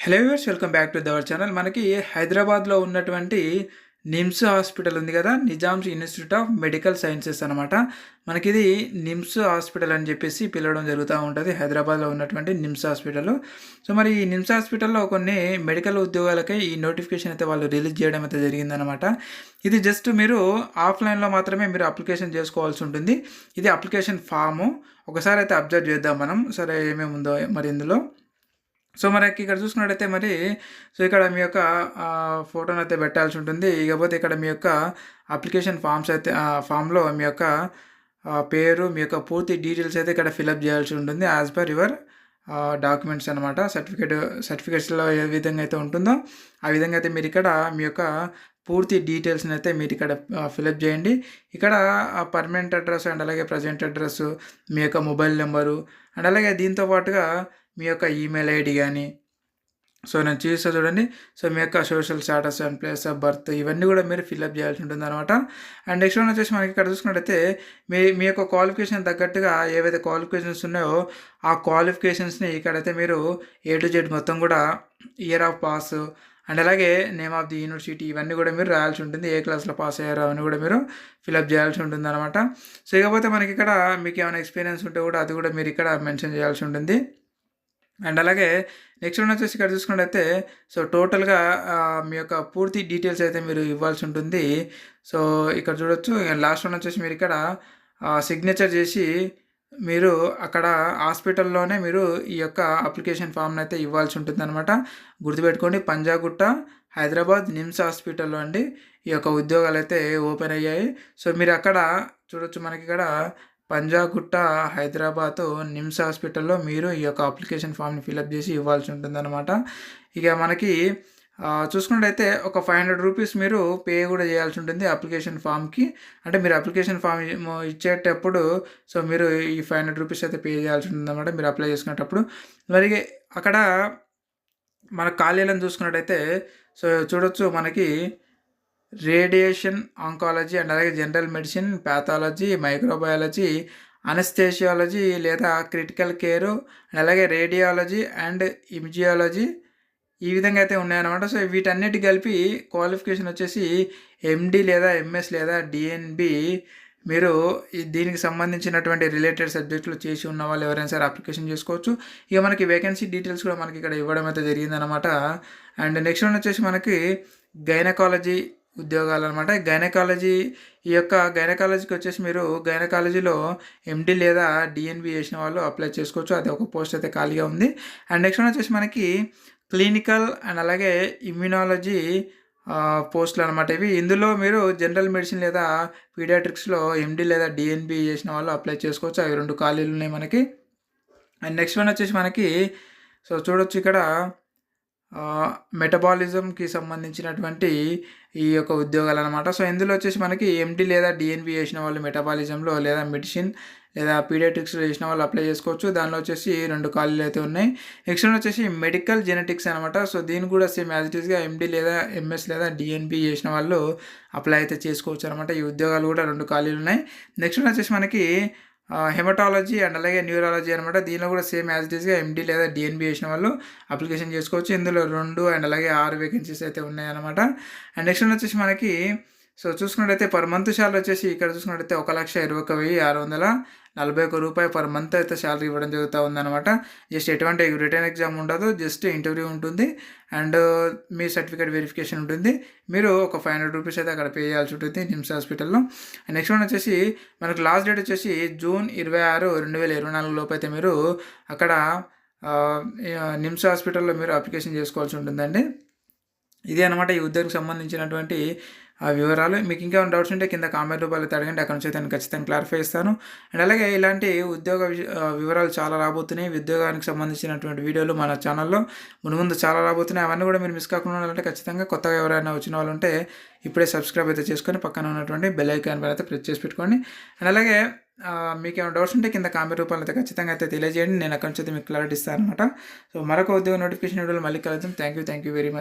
Hello viewers, welcome back to our channel. మనకి హైదరాబాద్లో ఉన్నటువంటి నిమ్స్ హాస్పిటల్ ఉంది కదా, Nizam's institute of medical sciences అనమాట. మనకి ఇది నిమ్స్ హాస్పిటల్ అని చెప్పేసి పిలవడం జరుగుతూ ఉంటుంది, హైదరాబాద్లో ఉన్నటువంటి నిమ్స్ హాస్పిటల్. సో మరి ఈ నిమ్స్ హాస్పిటల్లో కొన్ని మెడికల్ ఉద్యోగాలకై ఈ నోటిఫికేషన్ అయితే వాళ్ళు రిలీజ్ చేయడం అయితే జరిగిందనమాట. ఇది జస్ట్ మీరు ఆఫ్లైన్లో మాత్రమే మీరు అప్లికేషన్ చేసుకోవాల్సి ఉంటుంది. ఇది అప్లికేషన్ ఫాము. ఒకసారి అయితే అబ్జర్వ్ చేద్దాం మనం, సరే ఏమేమి ఉందో మరి ఇందులో. సో మనకి ఇక్కడ చూసుకున్నట్టయితే మరి ఇక్కడ మీ యొక్క ఫోటోని అయితే పెట్టాల్సి ఉంటుంది. ఇకపోతే ఇక్కడ మీ యొక్క అప్లికేషన్ ఫామ్స్ అయితే ఫామ్లో మీ యొక్క పేరు, మీ యొక్క పూర్తి డీటెయిల్స్ అయితే ఇక్కడ ఫిలప్ చేయాల్సి ఉంటుంది యాజ్ పర్ యువర్ డాక్యుమెంట్స్ అనమాట. సర్టిఫికేట్స్లో ఏ విధంగా అయితే ఉంటుందో ఆ విధంగా అయితే మీరు ఇక్కడ మీ యొక్క పూర్తి డీటెయిల్స్ని అయితే మీరు ఇక్కడ ఫిలప్ చేయండి. ఇక్కడ పర్మనెంట్ అడ్రస్ అండ్ అలాగే ప్రజెంట్ అడ్రస్, మీ యొక్క మొబైల్ నెంబరు అండ్ అలాగే దీంతో పాటుగా మీ యొక్క ఈమెయిల్ ఐడి కానీ, సో నేను చూస్తా చూడండి. సో మీ యొక్క social status and place of birth ఇవన్నీ కూడా మీరు ఫిల్అప్ చేయాల్సి ఉంటుంది అనమాట. అండ్ నెక్స్ట్ వన్ వచ్చేసి మనకి ఇక్కడ చూసుకున్నట్టయితే మీ యొక్క క్వాలిఫికేషన్ తగ్గట్టుగా ఏవైతే క్వాలిఫికేషన్స్ ఉన్నాయో ఆ క్వాలిఫికేషన్స్ని ఇక్కడైతే మీరు A to Z మొత్తం కూడా ఇయర్ ఆఫ్ పాస్ అండ్ అలాగే నేమ్ ఆఫ్ ది యూనివర్సిటీ ఇవన్నీ కూడా మీరు రాయాల్సి ఉంటుంది. ఏ క్లాస్లో పాస్ అయ్యారో అవన్నీ కూడా మీరు ఫిల్అప్ చేయాల్సి ఉంటుంది అనమాట. సో ఇకపోతే మనకి ఇక్కడ మీకు ఏమైనా ఎక్స్పీరియన్స్ ఉంటే కూడా అది కూడా మీరు ఇక్కడ మెన్షన్ చేయాల్సి ఉంటుంది. అండ్ అలాగే నెక్స్ట్ వన్ వచ్చేసి ఇక్కడ చూసుకున్నట్టయితే సో టోటల్గా మీ యొక్క పూర్తి డీటెయిల్స్ అయితే మీరు ఇవ్వాల్సి ఉంటుంది. సో ఇక్కడ చూడొచ్చు. లాస్ట్ వన్ వచ్చేసి మీరు ఇక్కడ సిగ్నేచర్ చేసి మీరు అక్కడ హాస్పిటల్లోనే మీరు ఈ యొక్క అప్లికేషన్ ఫామ్ని అయితే ఇవ్వాల్సి ఉంటుంది అనమాట. గుర్తుపెట్టుకోండి, పంజాగుట్ట హైదరాబాద్ నిమ్స్ హాస్పిటల్లో అండి ఈ యొక్క ఉద్యోగాలు అయితే ఓపెన్ అయ్యాయి. సో మీరు అక్కడ చూడొచ్చు, మనకి ఇక్కడ పంజాగుట్ట హైదరాబాద్ నిమ్స్ హాస్పిటల్లో మీరు ఈ యొక్క అప్లికేషన్ ఫామ్ని ఫిలప్ చేసి ఇవ్వాల్సి ఉంటుందన్నమాట. ఇక మనకి చూసుకున్నట్టయితే ఒక 500 రూపీస్ మీరు పే కూడా చేయాల్సి ఉంటుంది అప్లికేషన్ ఫామ్కి. అంటే మీరు అప్లికేషన్ ఫామ్ ఇచ్చేటప్పుడు సో మీరు ఈ 500 రూపీస్ అయితే పే చేయాల్సి ఉంటుందన్నమాట మీరు అప్లై చేసుకునేటప్పుడు. మరి అక్కడ మన ఖాళీలను చూసుకున్నట్టయితే సో చూడొచ్చు, మనకి రేడియేషన్ ఆంకాలజీ అండ్ అలాగే జనరల్ మెడిసిన్, ప్యాథాలజీ, మైక్రోబయాలజీ, అనస్థేషియాలజీ లేదా క్రిటికల్ కేరు అండ్ అలాగే రేడియాలజీ అండ్ ఇమిజియాలజీ ఈ విధంగా అయితే ఉన్నాయన్నమాట. సో వీటన్నిటి కలిపి క్వాలిఫికేషన్ వచ్చేసి MD లేదా MS లేదా DNB మీరు దీనికి సంబంధించినటువంటి రిలేటెడ్ సబ్జెక్టులు చేసి ఉన్న వాళ్ళు ఎవరైనా సరే అప్లికేషన్ చేసుకోవచ్చు. ఇక మనకి వేకెన్సీ డీటెయిల్స్ కూడా మనకి ఇక్కడ ఇవ్వడం అయితే జరిగిందనమాట. అండ్ నెక్స్ట్ వన్ వచ్చేసి మనకి గైనకాలజీ ఉద్యోగాలు అనమాట. గైనకాలజీ ఈ యొక్క గైనకాలజీకి వచ్చేసి మీరు గైనకాలజీలో MD లేదా DNB చేసిన వాళ్ళు అప్లై చేసుకోవచ్చు. అది ఒక పోస్ట్ అయితే ఖాళీగా ఉంది. అండ్ నెక్స్ట్ వన్ వచ్చేసి మనకి క్లినికల్ అండ్ అలాగే ఇమ్యూనాలజీ పోస్టులు అనమాట ఇవి. ఇందులో మీరు జనరల్ మెడిసిన్ లేదా పీడియాట్రిక్స్లో MD లేదా DNB చేసిన వాళ్ళు అప్లై చేసుకోవచ్చు. అవి 2 ఖాళీలు ఉన్నాయి మనకి. అండ్ నెక్స్ట్ వన్ వచ్చేసి మనకి సో చూడొచ్చు, ఇక్కడ మెటబాలిజంకి సంబంధించినటువంటి ఈ యొక్క ఉద్యోగాలు అనమాట. సో ఇందులో వచ్చేసి మనకి MD లేదా DNB చేసిన వాళ్ళు మెటబాలిజంలో లేదా మెడిసిన్ లేదా పీడియాట్రిక్స్లో చేసిన వాళ్ళు అప్లై చేసుకోవచ్చు. దానిలో వచ్చేసి 2 ఖాళీలు అయితే ఉన్నాయి. నెక్స్ట్ వచ్చేసి మెడికల్ జెనెటిక్స్ అనమాట. సో దీన్ని కూడా సేమ్ యాజ్ ఇట్ ఈస్గా MD లేదా MS లేదా DNB చేసిన వాళ్ళు అప్లై అయితే చేసుకోవచ్చు అనమాట. ఈ ఉద్యోగాలు కూడా 2 ఖాళీలు ఉన్నాయి. నెక్స్ట్ వచ్చేసి మనకి హెమటాలజీ అండ్ అలాగే న్యూరాలజీ అనమాట. దీనిలో కూడా సేమ్ యాజ్ ఇట్ ఈస్గా MD లేదా DNB చేసిన వాళ్ళు అప్లికేషన్ చేసుకోవచ్చు. ఇందులో 2 అండ్ అలాగే 6 వేకెన్సీస్ అయితే ఉన్నాయన్నమాట. అండ్ నెక్స్ట్ వచ్చేసి మనకి సో చూసుకున్నట్టయితే పర్ మంత్ శాలరీ వచ్చేసి ఇక్కడ చూసుకున్నట్టయితే 1,21,641 రూపాయలు పర్ మంత్ అయితే శాలరీ ఇవ్వడం జరుగుతూ ఉందన్నమాట. జస్ట్ ఎటువంటి రిటర్న్ ఎగ్జామ్ ఉండదు, జస్ట్ ఇంటర్వ్యూ ఉంటుంది అండ్ మీ సర్టిఫికేట్ వెరిఫికేషన్ ఉంటుంది. మీరు ఒక 500 రూపీస్ అయితే అక్కడ పే చేయాల్సి ఉంటుంది నిమ్స్ హాస్పిటల్లో. నెక్స్ట్ వన్ వచ్చేసి మనకు లాస్ట్ డేట్ వచ్చేసి జూన్ 26, 2024 లోపు అయితే మీరు అక్కడ నిమ్స్ హాస్పిటల్లో మీరు అప్లికేషన్ చేసుకోవాల్సి ఉంటుందండి. ఇది అనమాట ఈ ఉద్యోగానికి సంబంధించినటువంటి వివరాలు. మీకు ఇంకా డౌట్స్ ఉంటే కింద కామెంట్ రూపాయలు అడగండి, అక్కడ నుంచి అయితే నేను ఖచ్చితంగా క్లారిఫై ఇస్తాను. అండ్ అలాగే ఇలాంటి ఉద్యోగ వివరాలు చాలా రాబోతున్నాయి. ఉద్యోగానికి సంబంధించినటువంటి వీడియోలు మన ఛానల్లో ముందు చాలా రాబోతున్నాయి. అవన్నీ కూడా మీరు మిస్ కాకుండా ఉండాలంటే ఖచ్చితంగా కొత్తగా ఎవరైనా వచ్చిన వాళ్ళు ఉంటే ఇప్పుడే సబ్స్క్రైబ్ అయితే చేసుకొని పక్కన ఉన్నటువంటి బెల్ ఐకాన్ పైన అయితే ప్రెస్ చేసి పెట్టుకోండి. అండ్ అలాగే మీకు ఏమైనా డౌట్స్ ఉంటే కింద కామెంట్ రూపాయలు అయితే ఖచ్చితంగా అయితే తెలియజేయండి. నేను అక్కడి నుంచి అయితే మీకు క్లారిటీ ఇస్తాను అనమాట. సో మరొక ఉద్యోగ నోటిఫికేషన్ వీడియోలో మళ్ళీ కలుద్దాం. Thank you very much.